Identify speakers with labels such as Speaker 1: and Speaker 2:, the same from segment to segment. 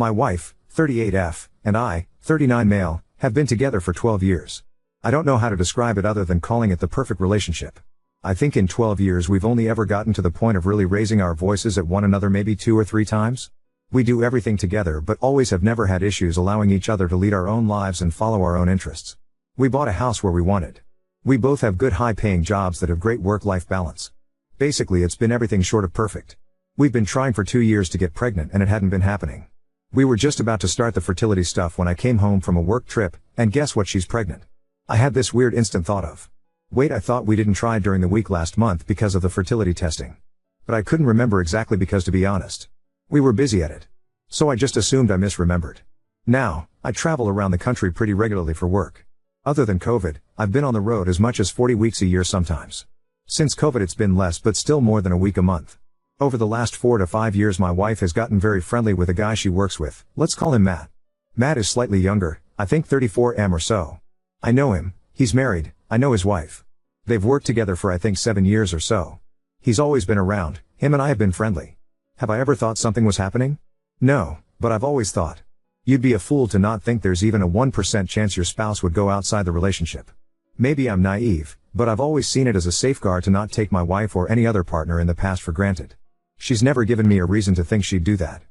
Speaker 1: My wife, 38F, and I, 39 male, have been together for 12 years. I don't know how to describe it other than calling it the perfect relationship. I think in 12 years we've only ever gotten to the point of really raising our voices at one another maybe 2 or 3 times. We do everything together but always have never had issues allowing each other to lead our own lives and follow our own interests. We bought a house where we wanted. We both have good high-paying jobs that have great work-life balance. Basically it's been everything short of perfect. We've been trying for 2 years to get pregnant and it hadn't been happening. We were just about to start the fertility stuff when I came home from a work trip, and guess what, she's pregnant. I had this weird instant thought of, wait, I thought we didn't try during the week last month because of the fertility testing. But I couldn't remember exactly because, to be honest, we were busy at it. So I just assumed I misremembered. Now, I travel around the country pretty regularly for work. Other than COVID, I've been on the road as much as 40 weeks a year sometimes. Since COVID it's been less but still more than a week a month. Over the last 4 to 5 years my wife has gotten very friendly with a guy she works with, let's call him Matt. Matt is slightly younger, I think 34 or so. I know him, he's married, I know his wife. They've worked together for I think 7 years or so. He's always been around, him and I have been friendly. Have I ever thought something was happening? No, but I've always thought. You'd be a fool to not think there's even a 1% chance your spouse would go outside the relationship. Maybe I'm naive, but I've always seen it as a safeguard to not take my wife or any other partner in the past for granted. She's never given me a reason to think she'd do that.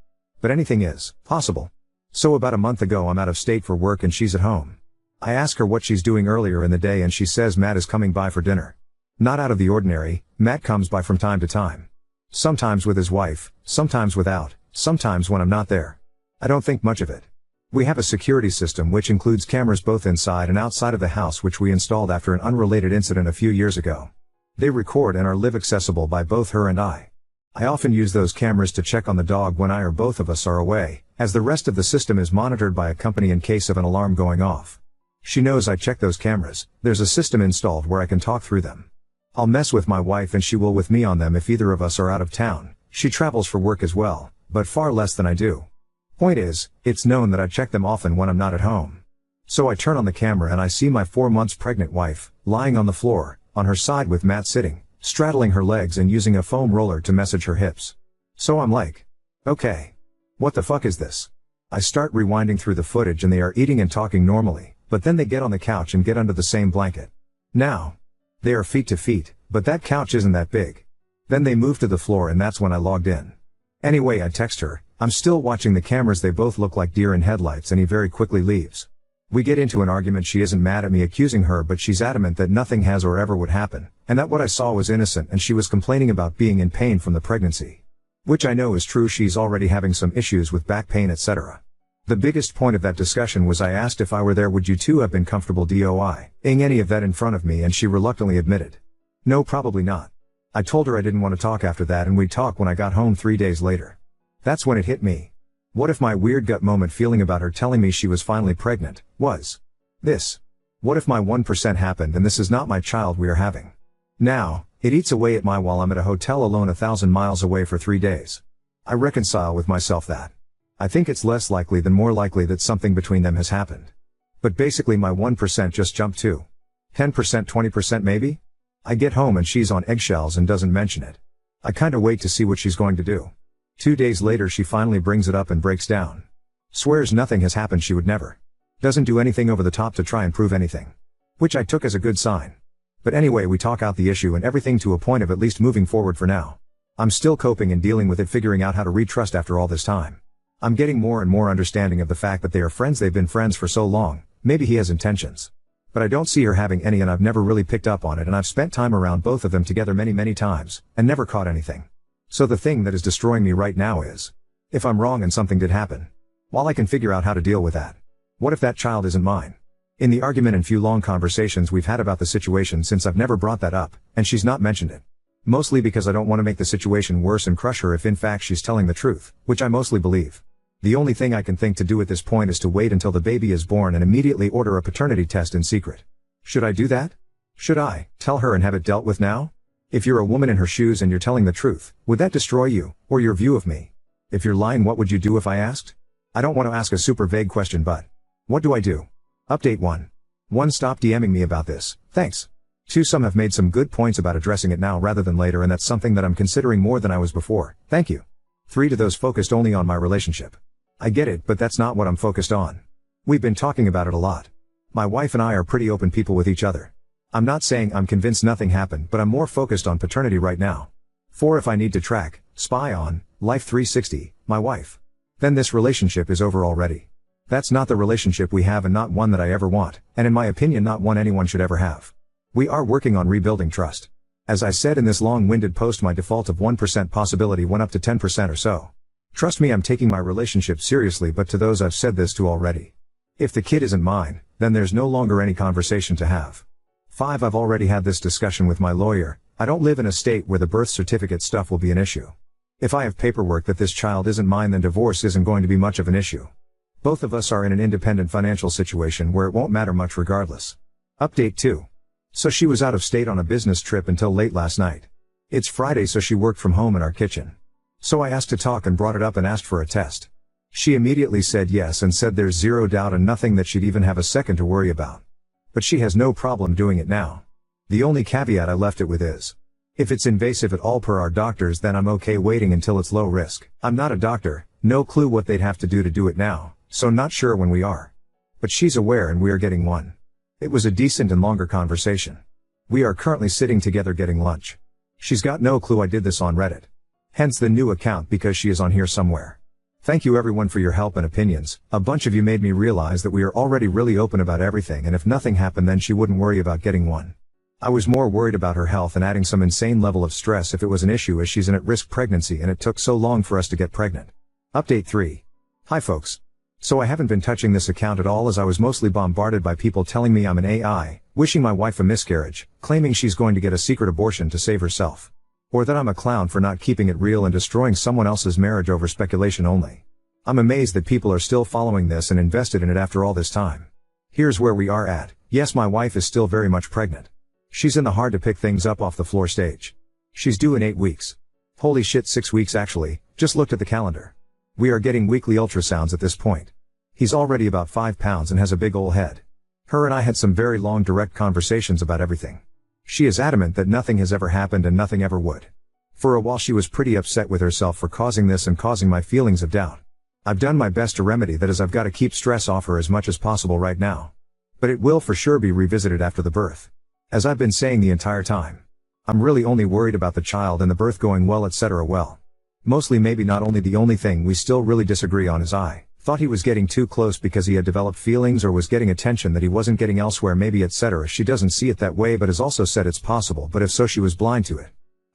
Speaker 1: But anything is possible. So about a month ago I'm out of state for work and she's at home. I ask her what she's doing earlier in the day and she says Matt is coming by for dinner. Not out of the ordinary, Matt comes by from time to time. Sometimes with his wife, sometimes without, sometimes when I'm not there. I don't think much of it. We have a security system which includes cameras both inside and outside of the house which we installed after an unrelated incident a few years ago. They record and are live accessible by both her and I. I often use those cameras to check on the dog when I or both of us are away, as the rest of the system is monitored by a company in case of an alarm going off. She knows I check those cameras, there's a system installed where I can talk through them. I'll mess with my wife and she will with me on them if either of us are out of town. She travels for work as well, but far less than I do. Point is, it's known that I check them often when I'm not at home. So I turn on the camera and I see my 4 months pregnant wife, lying on the floor, on her side with Matt sitting, straddling her legs and using a foam roller to massage her hips. So I'm like, okay. What the fuck is this? I start rewinding through the footage and they are eating and talking normally, but then they get on the couch and get under the same blanket. Now, they are feet to feet, but that couch isn't that big. Then they move to the floor and that's when I logged in. Anyway, I text her, I'm still watching the cameras, they both look like deer in headlights, and he very quickly leaves. We get into an argument. She isn't mad at me accusing her, but she's adamant that nothing has or ever would happen, and that what I saw was innocent, and she was complaining about being in pain from the pregnancy. Which I know is true, she's already having some issues with back pain etc. The biggest point of that discussion was I asked if I were there would you two have been comfortable doing any of that in front of me, and she reluctantly admitted, no, probably not. I told her I didn't want to talk after that and we'd talk when I got home 3 days later. That's when it hit me. What if my weird gut moment feeling about her telling me she was finally pregnant was this? What if my 1% happened and this is not my child we are having? Now, it eats away at my while I'm at a hotel alone 1,000 miles away for 3 days. I reconcile with myself that I think it's less likely than more likely that something between them has happened. But basically my 1% just jumped to 10%, 20% maybe? I get home and she's on eggshells and doesn't mention it. I kinda wait to see what she's going to do. 2 days later she finally brings it up and breaks down. Swears nothing has happened, she would never. Doesn't do anything over the top to try and prove anything. Which I took as a good sign. But anyway, we talk out the issue and everything to a point of at least moving forward for now. I'm still coping and dealing with it, figuring out how to retrust after all this time. I'm getting more and more understanding of the fact that they are friends, they've been friends for so long, maybe he has intentions. But I don't see her having any, and I've never really picked up on it, and I've spent time around both of them together many times, and never caught anything. So the thing that is destroying me right now is, if I'm wrong and something did happen, while I can figure out how to deal with that, what if that child isn't mine? In the argument and few long conversations we've had about the situation since, I've never brought that up, and she's not mentioned it. Mostly because I don't want to make the situation worse and crush her if in fact she's telling the truth, which I mostly believe. The only thing I can think to do at this point is to wait until the baby is born and immediately order a paternity test in secret. Should I do that? Should I tell her and have it dealt with now? If you're a woman in her shoes and you're telling the truth, would that destroy you, or your view of me? If you're lying, what would you do if I asked? I don't want to ask a super vague question, but what do I do? Update 1. 1. Stop DMing me about this, thanks. 2. Some have made some good points about addressing it now rather than later, and that's something that I'm considering more than I was before, thank you. 3. To those focused only on my relationship. I get it, but that's not what I'm focused on. We've been talking about it a lot. My wife and I are pretty open people with each other. I'm not saying I'm convinced nothing happened, but I'm more focused on paternity right now. 4. If I need to track, spy on, Life 360, my wife. Then this relationship is over already. That's not the relationship we have and not one that I ever want, and in my opinion not one anyone should ever have. We are working on rebuilding trust. As I said in this long-winded post, my default of 1% possibility went up to 10% or so. Trust me, I'm taking my relationship seriously, but to those I've said this to already. If the kid isn't mine, then there's no longer any conversation to have. 5. I've already had this discussion with my lawyer. I don't live in a state where the birth certificate stuff will be an issue. If I have paperwork that this child isn't mine, then divorce isn't going to be much of an issue. Both of us are in an independent financial situation where it won't matter much regardless. Update 2. So she was out of state on a business trip until late last night. It's Friday, so she worked from home in our kitchen. So I asked to talk and brought it up and asked for a test. She immediately said yes and said there's zero doubt and nothing that she'd even have a second to worry about. But she has no problem doing it now. The only caveat I left it with is, if it's invasive at all per our doctors, then I'm okay waiting until it's low risk. I'm not a doctor, no clue what they'd have to do it now, so not sure when we are. But she's aware and we are getting one. It was a decent and longer conversation. We are currently sitting together getting lunch. She's got no clue I did this on Reddit. Hence the new account, because she is on here somewhere. Thank you everyone for your help and opinions. A bunch of you made me realize that we are already really open about everything, and if nothing happened then she wouldn't worry about getting one. I was more worried about her health and adding some insane level of stress if it was an issue, as she's an at-risk pregnancy and it took so long for us to get pregnant. Update 3. Hi folks. So I haven't been touching this account at all, as I was mostly bombarded by people telling me I'm an AI, wishing my wife a miscarriage, claiming she's going to get a secret abortion to save herself. Or that I'm a clown for not keeping it real and destroying someone else's marriage over speculation only. I'm amazed that people are still following this and invested in it after all this time. Here's where we are at. Yes, my wife is still very much pregnant. She's in the hard to pick things up off the floor stage. She's due in 8 weeks. Holy shit, 6 weeks actually, just looked at the calendar. We are getting weekly ultrasounds at this point. He's already about 5 pounds and has a big ol' head. Her and I had some very long direct conversations about everything. She is adamant that nothing has ever happened and nothing ever would. For a while she was pretty upset with herself for causing this and causing my feelings of doubt. I've done my best to remedy that, as I've got to keep stress off her as much as possible right now. But it will for sure be revisited after the birth. As I've been saying the entire time. I'm really only worried about the child and the birth going well, etc. Well, mostly, maybe not only. The only thing we still really disagree on is I thought he was getting too close because he had developed feelings or was getting attention that he wasn't getting elsewhere, maybe, etc. She doesn't see it that way, but has also said it's possible, but if so, she was blind to it.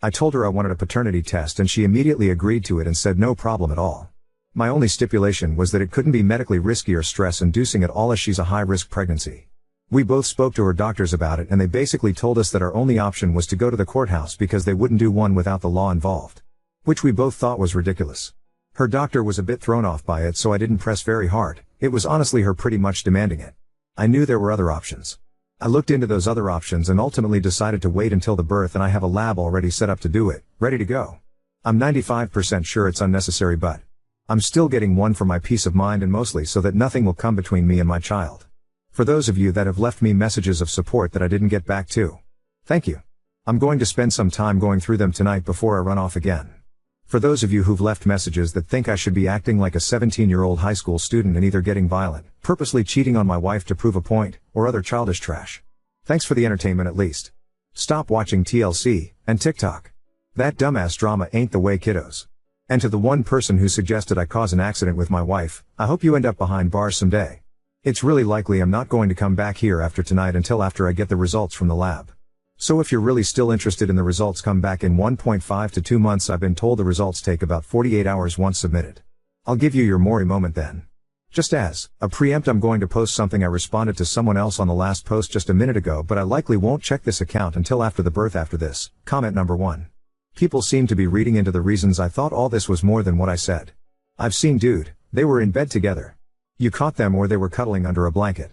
Speaker 1: I told her I wanted a paternity test and she immediately agreed to it and said no problem at all. My only stipulation was that it couldn't be medically risky or stress-inducing at all, as she's a high-risk pregnancy. We both spoke to her doctors about it and they basically told us that our only option was to go to the courthouse because they wouldn't do one without the law involved. Which we both thought was ridiculous. Her doctor was a bit thrown off by it, so I didn't press very hard. It was honestly her pretty much demanding it. I knew there were other options. I looked into those other options and ultimately decided to wait until the birth, and I have a lab already set up to do it, ready to go. I'm 95% sure it's unnecessary, but I'm still getting one for my peace of mind and mostly so that nothing will come between me and my child. For those of you that have left me messages of support that I didn't get back to, thank you. I'm going to spend some time going through them tonight before I run off again. For those of you who've left messages that think I should be acting like a 17-year-old high school student and either getting violent, purposely cheating on my wife to prove a point, or other childish trash. Thanks for the entertainment at least. Stop watching TLC and TikTok. That dumbass drama ain't the way, kiddos. And to the one person who suggested I cause an accident with my wife, I hope you end up behind bars someday. It's really likely I'm not going to come back here after tonight until after I get the results from the lab. So if you're really still interested in the results, come back in 1.5 to 2 months. I've been told the results take about 48 hours once submitted. I'll give you your Maury moment then. Just as a preempt, I'm going to post something I responded to someone else on the last post just a minute ago, but I likely won't check this account until after the birth. After this, comment number 1. People seem to be reading into the reasons I thought all this was more than what I said. I've seen dude, they were in bed together. You caught them or they were cuddling under a blanket.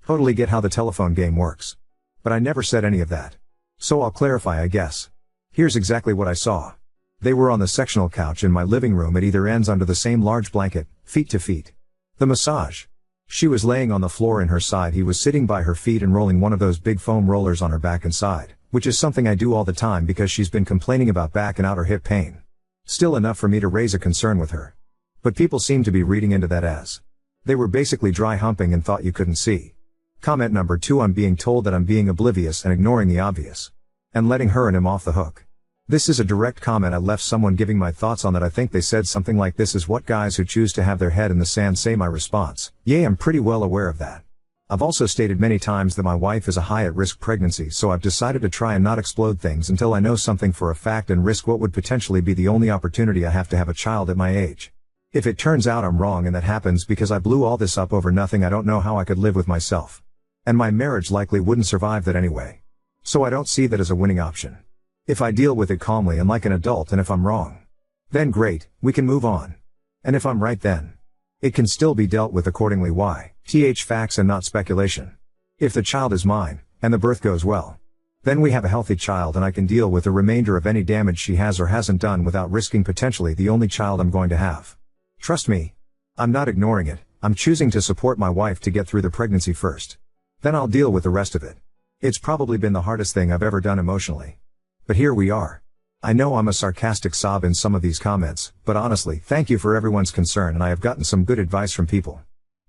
Speaker 1: Totally get how the telephone game works. But I never said any of that. So I'll clarify, I guess. Here's exactly what I saw. They were on the sectional couch in my living room at either ends under the same large blanket, feet to feet. The massage. She was laying on the floor in her side, he was sitting by her feet and rolling one of those big foam rollers on her back and side, which is something I do all the time because she's been complaining about back and outer hip pain. Still enough for me to raise a concern with her. But people seem to be reading into that as they were basically dry humping and thought you couldn't see. Comment number 2, I'm being told that I'm being oblivious and ignoring the obvious. And letting her and him off the hook. This is a direct comment I left someone giving my thoughts on that. I think they said something like, this is what guys who choose to have their head in the sand say. My response: yeah, I'm pretty well aware of that. I've also stated many times that my wife is a high at risk pregnancy, so I've decided to try and not explode things until I know something for a fact and risk what would potentially be the only opportunity I have to have a child at my age. If it turns out I'm wrong and that happens because I blew all this up over nothing, I don't know how I could live with myself. And my marriage likely wouldn't survive that anyway. So I don't see that as a winning option. If I deal with it calmly and like an adult, and if I'm wrong, then great, we can move on. And if I'm right, then it can still be dealt with accordingly. Why? Facts and not speculation. If the child is mine, and the birth goes well, then we have a healthy child and I can deal with the remainder of any damage she has or hasn't done without risking potentially the only child I'm going to have. Trust me. I'm not ignoring it, I'm choosing to support my wife to get through the pregnancy first. Then I'll deal with the rest of it. It's probably been the hardest thing I've ever done emotionally. But here we are. I know I'm a sarcastic sob in some of these comments, but honestly, thank you for everyone's concern, and I have gotten some good advice from people.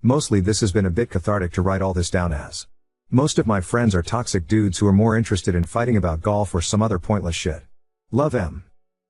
Speaker 1: Mostly this has been a bit cathartic to write all this down, as most of my friends are toxic dudes who are more interested in fighting about golf or some other pointless shit. Love em.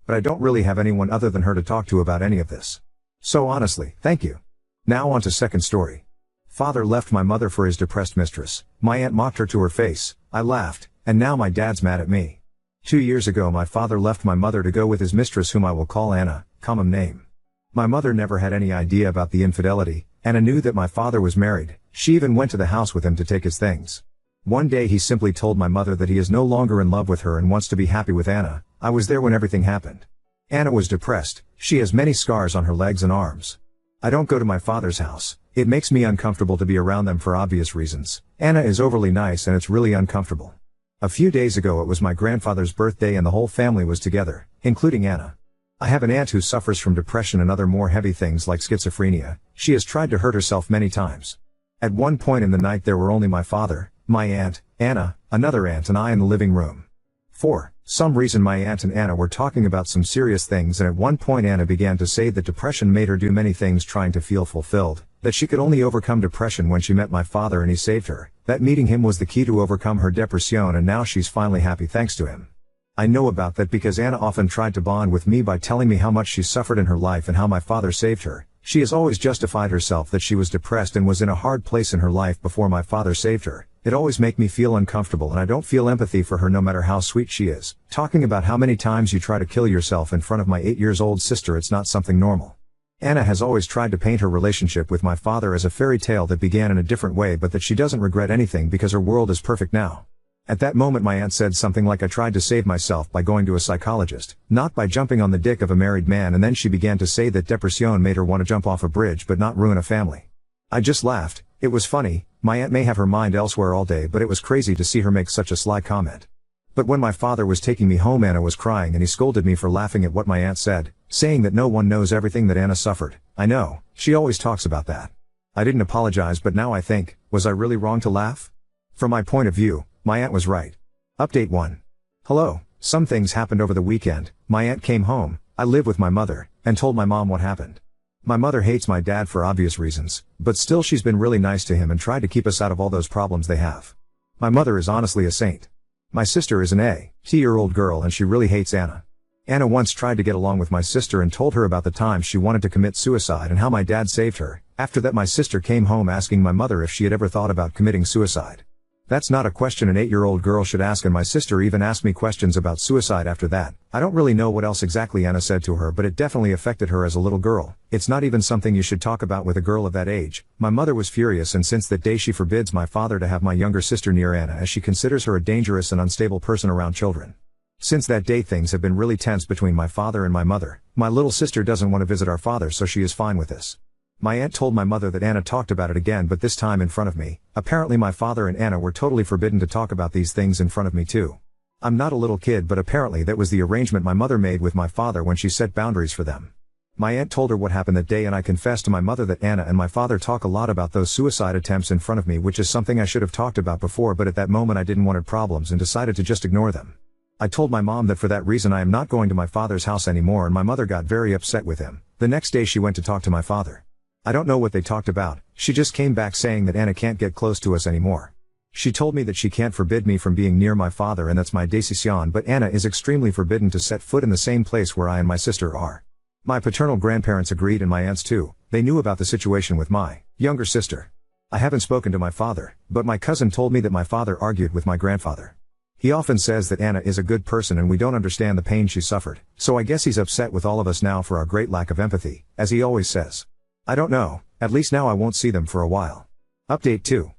Speaker 1: But I don't really have anyone other than her to talk to about any of this. So honestly, thank you. Now on to second story. Father left my mother for his depressed mistress. My aunt mocked her to her face, I laughed, and now my dad's mad at me. 2 years ago my father left my mother to go with his mistress, whom I will call Anna, common name. My mother never had any idea about the infidelity. Anna knew that my father was married. She even went to the house with him to take his things. One day he simply told my mother that he is no longer in love with her and wants to be happy with Anna. I was there when everything happened. Anna was depressed. She has many scars on her legs and arms. I don't go to my father's house. It makes me uncomfortable to be around them for obvious reasons. Anna is overly nice and it's really uncomfortable. A few days ago it was my grandfather's birthday and the whole family was together, including Anna. I have an aunt who suffers from depression and other more heavy things like schizophrenia. She has tried to hurt herself many times. At one point in the night there were only my father, my aunt, Anna, another aunt and I in the living room. For some reason my aunt and Anna were talking about some serious things, and at one point Anna began to say that depression made her do many things trying to feel fulfilled, that she could only overcome depression when she met my father and he saved her, that meeting him was the key to overcome her depression, and now she's finally happy thanks to him. I know about that because Anna often tried to bond with me by telling me how much she suffered in her life and how my father saved her. She has always justified herself that she was depressed and was in a hard place in her life before my father saved her. It always makes me feel uncomfortable and I don't feel empathy for her no matter how sweet she is. Talking about how many times you try to kill yourself in front of my 8-year-old sister, it's not something normal. Anna has always tried to paint her relationship with my father as a fairy tale that began in a different way, but that she doesn't regret anything because her world is perfect now. At that moment my aunt said something like, I tried to save myself by going to a psychologist, not by jumping on the dick of a married man, and then she began to say that depression made her want to jump off a bridge but not ruin a family. I just laughed. It was funny. My aunt may have her mind elsewhere all day, but it was crazy to see her make such a sly comment. But when my father was taking me home, Anna was crying and he scolded me for laughing at what my aunt said, saying that no one knows everything that Anna suffered. I know, she always talks about that. I didn't apologize, but now I think, was I really wrong to laugh? From my point of view, my aunt was right. Update 1. Hello, some things happened over the weekend. My aunt came home, I live with my mother, and told my mom what happened. My mother hates my dad for obvious reasons, but still she's been really nice to him and tried to keep us out of all those problems they have. My mother is honestly a saint. My sister is an 8-year-old girl and she really hates Anna. Anna once tried to get along with my sister and told her about the time she wanted to commit suicide and how my dad saved her. After that my sister came home asking my mother if she had ever thought about committing suicide. That's not a question an 8-year-old girl should ask, and my sister even asked me questions about suicide after that. I don't really know what else exactly Anna said to her, but it definitely affected her as a little girl. It's not even something you should talk about with a girl of that age. My mother was furious, and since that day she forbids my father to have my younger sister near Anna as she considers her a dangerous and unstable person around children. Since that day things have been really tense between my father and my mother. My little sister doesn't want to visit our father, so she is fine with this. My aunt told my mother that Anna talked about it again, but this time in front of me. Apparently my father and Anna were totally forbidden to talk about these things in front of me too. I'm not a little kid, but apparently that was the arrangement my mother made with my father when she set boundaries for them. My aunt told her what happened that day, and I confessed to my mother that Anna and my father talk a lot about those suicide attempts in front of me, which is something I should have talked about before, but at that moment I didn't want problems and decided to just ignore them. I told my mom that for that reason I am not going to my father's house anymore, and my mother got very upset with him. The next day she went to talk to my father. I don't know what they talked about, she just came back saying that Anna can't get close to us anymore. She told me that she can't forbid me from being near my father and that's my decision, but Anna is extremely forbidden to set foot in the same place where I and my sister are. My paternal grandparents agreed and my aunts too. They knew about the situation with my younger sister. I haven't spoken to my father, but my cousin told me that my father argued with my grandfather. He often says that Anna is a good person and we don't understand the pain she suffered, so I guess he's upset with all of us now for our great lack of empathy, as he always says. I don't know, at least now I won't see them for a while. Update 2.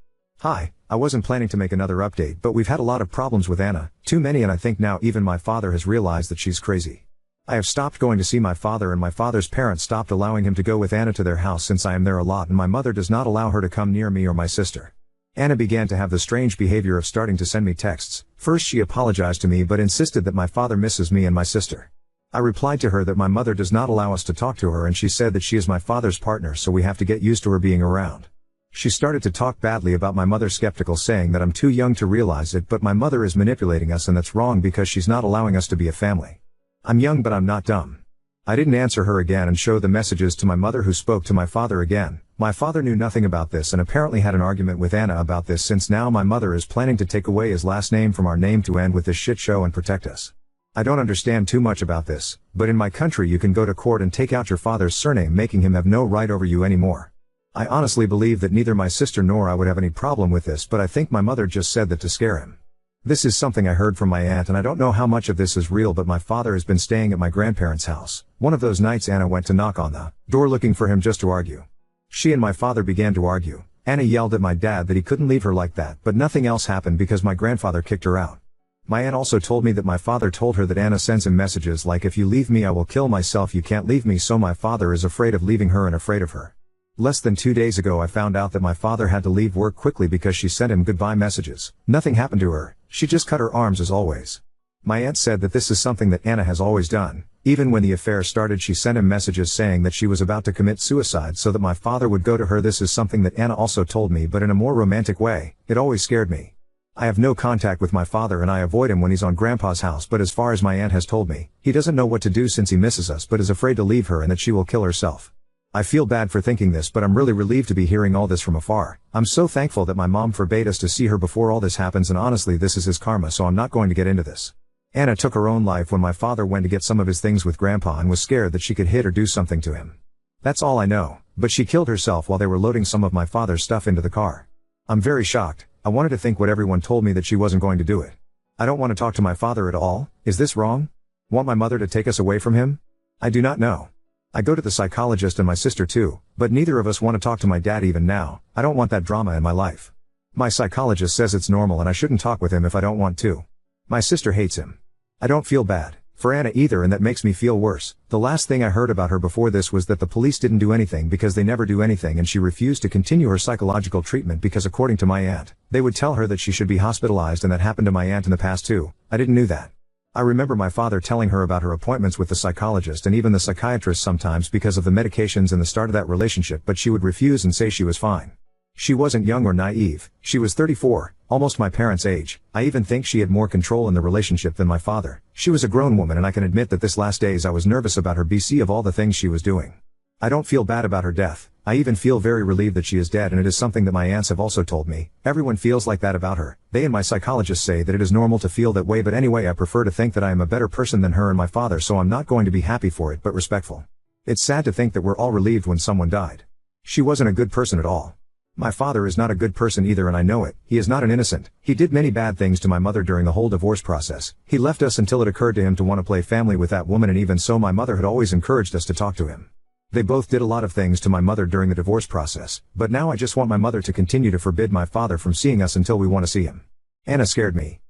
Speaker 1: Hi, I wasn't planning to make another update, but we've had a lot of problems with Anna, too many, and I think now even my father has realized that she's crazy. I have stopped going to see my father and my father's parents stopped allowing him to go with Anna to their house since I am there a lot and my mother does not allow her to come near me or my sister. Anna began to have the strange behavior of starting to send me texts. First she apologized to me but insisted that my father misses me and my sister. I replied to her that my mother does not allow us to talk to her and she said that she is my father's partner so we have to get used to her being around. She started to talk badly about my mother, skeptical, saying that I'm too young to realize it but my mother is manipulating us and that's wrong because she's not allowing us to be a family. I'm young but I'm not dumb. I didn't answer her again and show the messages to my mother who spoke to my father again. My father knew nothing about this and apparently had an argument with Anna about this since now my mother is planning to take away his last name from our name to end with this shit show and protect us. I don't understand too much about this, but in my country you can go to court and take out your father's surname, making him have no right over you anymore. I honestly believe that neither my sister nor I would have any problem with this, but I think my mother just said that to scare him. This is something I heard from my aunt and I don't know how much of this is real, but my father has been staying at my grandparents' house. One of those nights Anna went to knock on the door looking for him just to argue. She and my father began to argue. Anna yelled at my dad that he couldn't leave her like that, but nothing else happened because my grandfather kicked her out. My aunt also told me that my father told her that Anna sends him messages like, if you leave me I will kill myself, you can't leave me, so my father is afraid of leaving her and afraid of her. Less than 2 days ago I found out that my father had to leave work quickly because she sent him goodbye messages. Nothing happened to her, she just cut her arms as always. My aunt said that this is something that Anna has always done. Even when the affair started she sent him messages saying that she was about to commit suicide so that my father would go to her. This is something that Anna also told me, but in a more romantic way. It always scared me. I have no contact with my father and I avoid him when he's on grandpa's house, but as far as my aunt has told me, he doesn't know what to do since he misses us but is afraid to leave her and that she will kill herself. I feel bad for thinking this, but I'm really relieved to be hearing all this from afar. I'm so thankful that my mom forbade us to see her before all this happens, and honestly this is his karma, so I'm not going to get into this. Anna took her own life when my father went to get some of his things with grandpa and was scared that she could hit or do something to him. That's all I know, but she killed herself while they were loading some of my father's stuff into the car. I'm very shocked. I wanted to think what everyone told me, that she wasn't going to do it. I don't want to talk to my father at all. Is this wrong? Want my mother to take us away from him? I do not know. I go to the psychologist and my sister too, but neither of us want to talk to my dad even now. I don't want that drama in my life. My psychologist says it's normal and I shouldn't talk with him if I don't want to. My sister hates him. I don't feel bad for Anna either, and that makes me feel worse. The last thing I heard about her before this was that the police didn't do anything because they never do anything, and she refused to continue her psychological treatment because according to my aunt, they would tell her that she should be hospitalized, and that happened to my aunt in the past too. I didn't know that. I remember my father telling her about her appointments with the psychologist and even the psychiatrist sometimes because of the medications and the start of that relationship, but she would refuse and say she was fine. She wasn't young or naive, she was 34, almost my parents' age. I even think she had more control in the relationship than my father. She was a grown woman, and I can admit that this last days I was nervous about her BC of all the things she was doing. I don't feel bad about her death. I even feel very relieved that she is dead, and it is something that my aunts have also told me. Everyone feels like that about her. They and my psychologist say that it is normal to feel that way, but anyway I prefer to think that I am a better person than her and my father, so I'm not going to be happy for it but respectful. It's sad to think that we're all relieved when someone died. She wasn't a good person at all. My father is not a good person either, and I know it. He is not an innocent. He did many bad things to my mother during the whole divorce process. He left us until it occurred to him to want to play family with that woman, and even so my mother had always encouraged us to talk to him. They both did a lot of things to my mother during the divorce process, but now I just want my mother to continue to forbid my father from seeing us until we want to see him. Anna scared me.